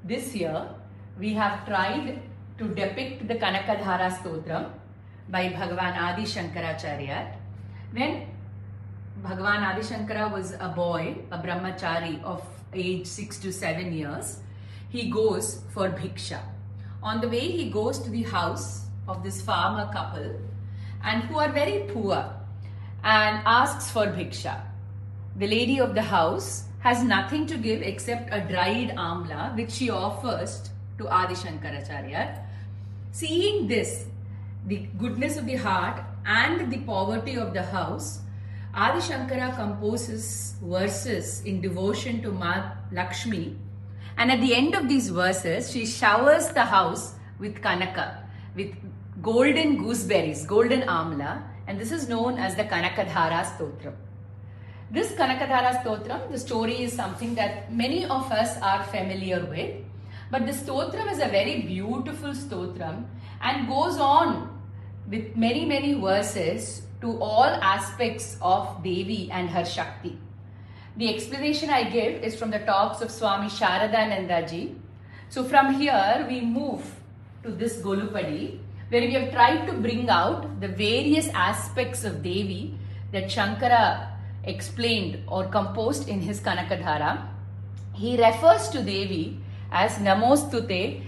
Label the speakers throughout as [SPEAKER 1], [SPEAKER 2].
[SPEAKER 1] this year we have tried to depict the Kanakadhara Stotram by Bhagavan Adi Shankaracharya. When Bhagavan Adi Shankara was a boy, a brahmachari of age 6 to 7 years, he goes for bhiksha. On the way, he goes to the house of this farmer couple and who are very poor and asks for bhiksha. The lady of the house has nothing to give except a dried amla which she offers to Adi Shankaracharya. Seeing this, the goodness of the heart and the poverty of the house, Adi Shankara composes verses in devotion to Ma Lakshmi, and at the end of these verses, she showers the house with Kanaka, with golden gooseberries, golden amla, and this is known as the Kanakadhara Stotram. This Kanakadhara Stotram, the story is something that many of us are familiar with, but the Stotram is a very beautiful Stotram and goes on with many verses to all aspects of Devi and her Shakti. The explanation I give is from the talks of Swami Sharadananda ji. So from here we move to this Golupadi, where we have tried to bring out the various aspects of Devi that Shankara explained or composed in his Kanakadhara. He refers to Devi as Namostute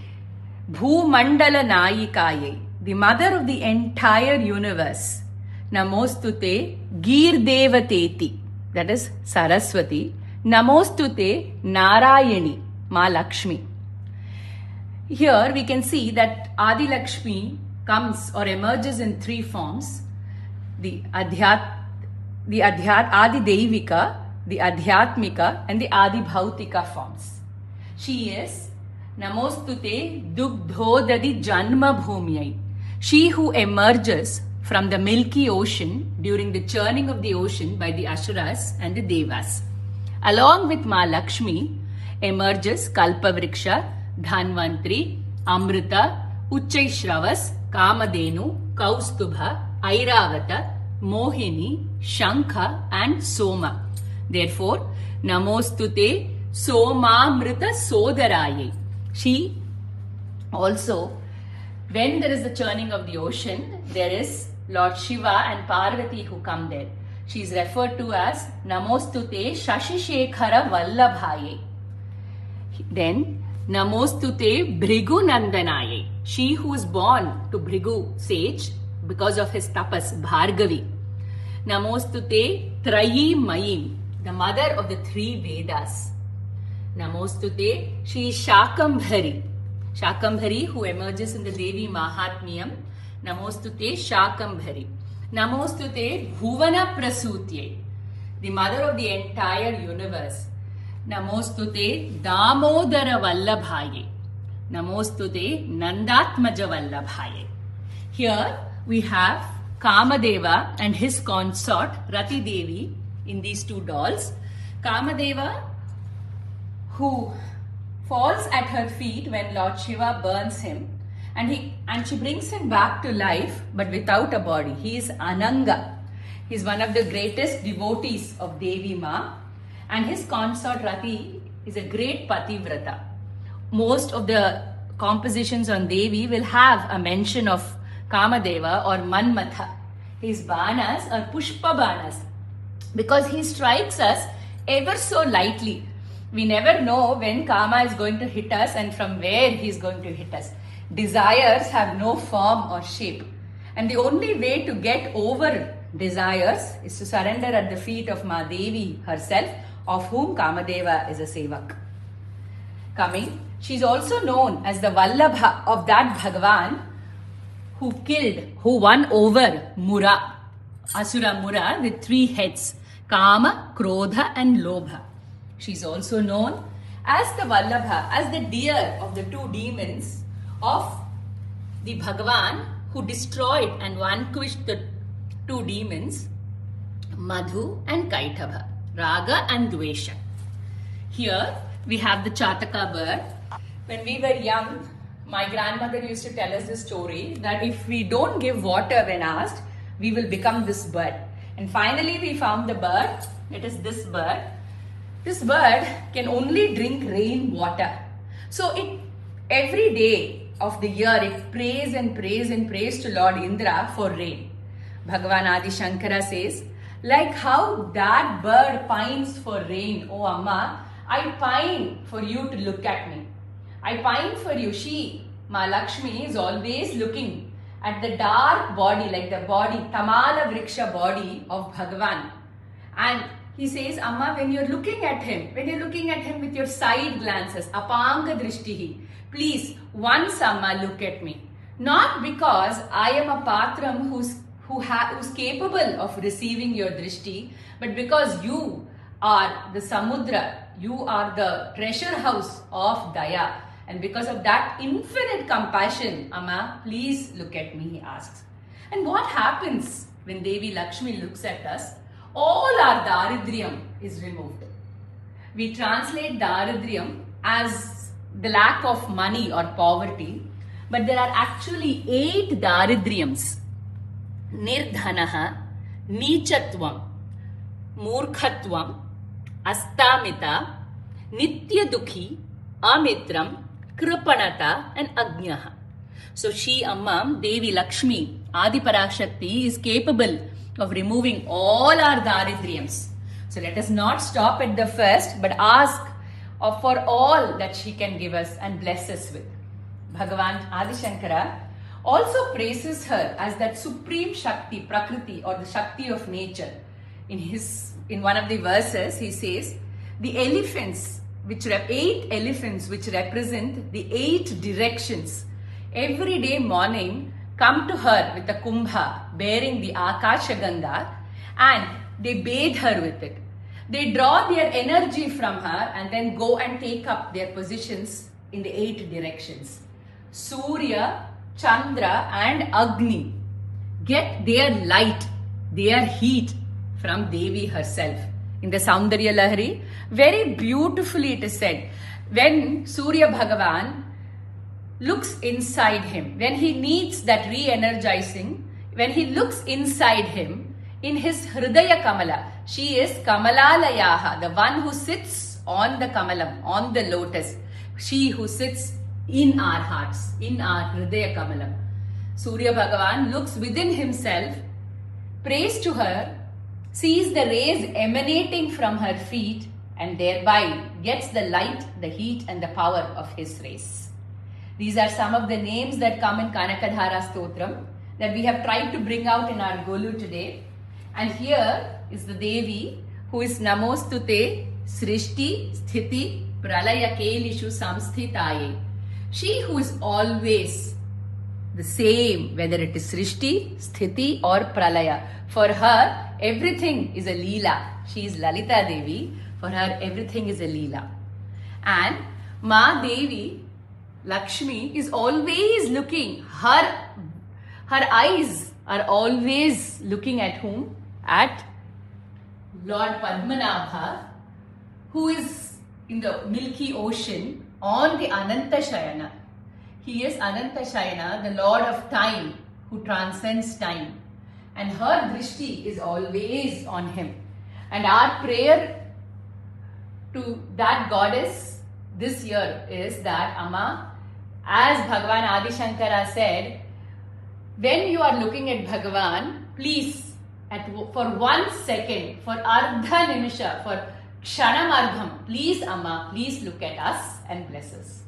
[SPEAKER 1] Bhumandala Nayikaye, the mother of the entire universe. Namostute Gir Devateti, that is Saraswati. Namostute Narayani, Ma Lakshmi. Here we can see that Adi Lakshmi comes or emerges in three forms: the Adi Devika, the Adhyatmika, and the Adi Bhautika forms. She is Namostute Dugdhodadi Janma Bhumyai, she who emerges from the milky ocean during the churning of the ocean by the Asuras and the Devas. Along with Ma Lakshmi emerges Kalpavriksha, Dhanvantri, Amrita, Uchchaishravas, Kamadenu, Kaustubha, Airavata, Mohini, Shankha and Soma. Therefore, Namostute Somamrita Sodaraye. She also, when there is the churning of the ocean, there is Lord Shiva and Parvati who come there. She is referred to as Namostute Shashishekhara Vallabhaye. Then Namostute Bhrigu Nandanaye, she who is born to Bhrigu sage because of his tapas, Bhargavi. Namostute Trayi Mayim, the mother of the three Vedas. Namostute, she is Shakambhari. Shakambhari who emerges in the Devi Mahatmyam. Namostute Shakambhari. Namostute Bhuvana Prasutye, the mother of the entire universe. Namostute Damodara Vallabhaye. Namostute Nandatmaja Vallabhaye. Here we have Kamadeva and his consort Rati Devi in these two dolls. Kamadeva, who falls at her feet when Lord Shiva burns him, and she brings him back to life but without a body. He is Ananga. He is one of the greatest devotees of Devi Ma, and his consort Rati is a great pativrata. Most of the compositions on Devi will have a mention of Kamadeva or Manmatha. His banas are Pushpa banas because he strikes us ever so lightly. We never know when Kama is going to hit us and from where he is going to hit us. Desires have no form or shape. And the only way to get over desires is to surrender at the feet of Ma Devi herself, of whom Kamadeva is a sevak. Coming, she is also known as the Vallabha of that Bhagavan who won over Mura, Asura Mura, with three heads: Kama, Krodha and Lobha. She is also known as the Vallabha, as the deer of the two demons of the Bhagavan who destroyed and vanquished the two demons, Madhu and Kaithabha, Raga and Dvesha. Here we have the Chataka bird. When we were young, my grandmother used to tell us this story that if we don't give water when asked, we will become this bird. And finally we found the bird. It is this bird. This bird can only drink rain water. So every day of the year it prays and prays and prays to Lord Indra for rain. Bhagavan Adi Shankara says, like how that bird pines for rain, oh Amma, I pine for you to look at me. I pine for you. She, Ma Lakshmi, is always looking at the dark body, like the body, Tamala Vriksha body of Bhagavan. And he says, Amma, when you're looking at him with your side glances, apanga drishtihi, please, once Amma, look at me. Not because I am a patram who's capable of receiving your drishti, but because you are the samudra, you are the treasure house of Daya. And because of that infinite compassion, Amma, please look at me, he asks. And what happens when Devi Lakshmi looks at us? All our daridriyam is removed. We translate daridriyam as the lack of money or poverty, but there are actually 8 daridriyams. Nirdhanaha, Nichatvam, Murkhatvam, Astamita, Nitya Dukhi, Amitram, Kripanata and Agnaha. So she, Amma, Devi Lakshmi, Adi Parashakti, is capable of removing all our daridriyams. So let us not stop at the first, but ask for all that she can give us and bless us with. Bhagavan Adi Shankara also praises her as that supreme Shakti, Prakriti, or the Shakti of nature. In one of the verses, he says, the elephants, 8 elephants which represent the 8 directions, every day morning come to her with a kumbha bearing the Akasha Ganga, and they bathe her with it. They draw their energy from her and then go and take up their positions in the 8 directions. Surya, Chandra and Agni get their light, their heat from Devi herself. In the Saundarya Lahari, very beautifully it is said, when Surya Bhagavan looks inside him, when he needs that re-energizing, when he looks inside him, in his Hridaya Kamala, she is Kamalalayaha, the one who sits on the Kamalam, on the lotus, she who sits in our hearts, in our Hridaya Kamalam. Surya Bhagavan looks within himself, prays to her, sees the rays emanating from her feet, and thereby gets the light, the heat and the power of his rays. These are some of the names that come in Kanakadhara Stotram that we have tried to bring out in our Golu today. And here is the Devi who is Namostute Srishti Sthiti Pralaya Kelishu Samsthitaye. She who is always the same, whether it is Srishti, Sthiti or Pralaya. For her, everything is a Leela. She is Lalita Devi. For her, everything is a Leela. And Ma Devi, Lakshmi, is always looking. Her eyes are always looking at whom? At Lord Padmanabha, who is in the Milky Ocean on the Ananta Shayana. He is Ananta Shayana, the Lord of Time, who transcends time. And her drishti is always on him. And our prayer to that goddess this year is that, Amma, as Bhagavan Adi Shankara said, when you are looking at Bhagavan, please, for 1 second, for Ardha Nimisha, for Kshanamardham, please, Amma, please look at us and bless us.